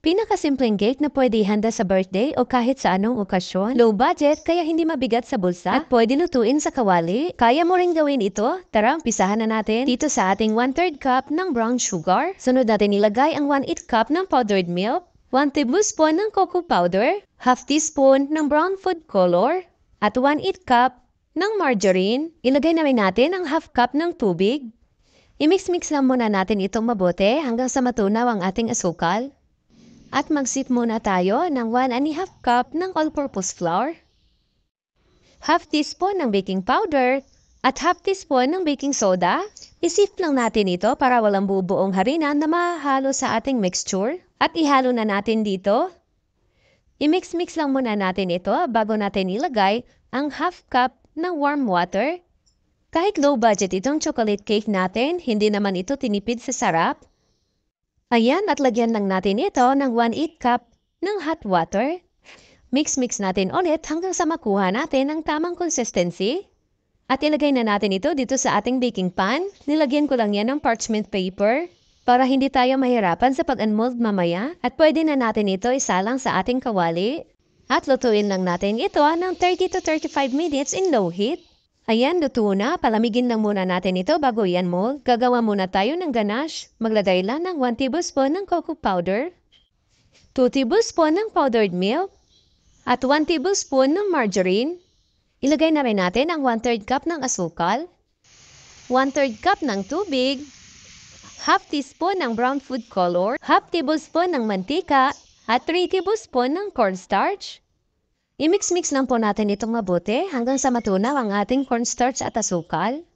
Pinakasimpleng cake na pwede ihanda sa birthday o kahit sa anong okasyon. Low budget kaya hindi mabigat sa bulsa at pwede lutuin sa kawali. Kaya mo rin gawin ito? Tara, umpisahan na natin. Dito sa ating 1/3 cup ng brown sugar. Sunod natin ilagay ang 1/8 cup ng powdered milk, 1 tablespoon ng cocoa powder, half teaspoon ng brown food color, at 1/8 cup ng margarine. Ilagay namin natin ang half cup ng tubig. I-mix-mix lang muna natin itong mabuti hanggang sa matunaw ang ating asukal. At mag-sip muna tayo ng 1½ cup ng all-purpose flour, half teaspoon ng baking powder, at half teaspoon ng baking soda. Isip lang natin ito para walang bubuong harina na mahalo sa ating mixture. At ihalo na natin dito. I-mix-mix lang muna natin ito bago natin ilagay ang half cup ng warm water. Kahit low budget itong chocolate cake natin, hindi naman ito tinipid sa sarap. Ayan, at lagyan lang natin ito ng 1/8 cup ng hot water. Mix-mix natin ulit hanggang sa makuha natin ang tamang consistency. At ilagay na natin ito dito sa ating baking pan. Nilagyan ko lang yan ng parchment paper para hindi tayo mahirapan sa pag-unmold mamaya. At pwede na natin ito isalang sa ating kawali. At lutuin lang natin ito ng 30 to 35 minutes in low heat. Ayan, luto na. Palamigin lang muna natin ito bago yan mold. Gagawa muna tayo ng ganache. Maglagay lang ng 1 tablespoon ng cocoa powder, 2 tablespoon ng powdered milk, at 1 tablespoon ng margarine. Ilagay na rin natin ang 1/3 cup ng asukal, 1/3 cup ng tubig, half teaspoon ng brown food color, half tablespoon ng mantika, at 3 tablespoon ng cornstarch. I-mix-mix lang po natin itong mabuti hanggang sa matunaw ang ating cornstarch at asukal.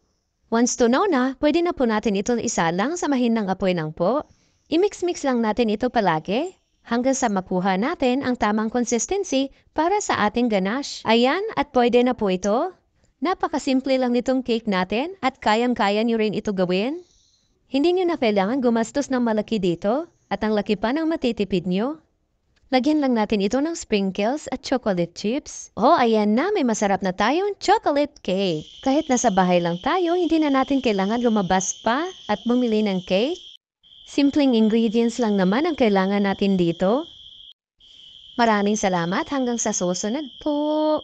Once tunaw na, pwede na po natin ito isalang sa mahinang apoy lang po. I-mix-mix lang natin ito palagi hanggang sa makuha natin ang tamang consistency para sa ating ganache. Ayan, at pwede na po ito. Napakasimple lang nitong cake natin at kayang-kaya nyo rin ito gawin. Hindi nyo na kailangan gumastos ng malaki dito at ang laki pa ng matitipid nyo. Lagyan lang natin ito ng sprinkles at chocolate chips. Oh, ayan na, may masarap na tayong chocolate cake. Kahit nasa bahay lang tayo, hindi na natin kailangan lumabas pa at bumili ng cake. Simpleng ingredients lang naman ang kailangan natin dito. Maraming salamat hanggang sa susunod po.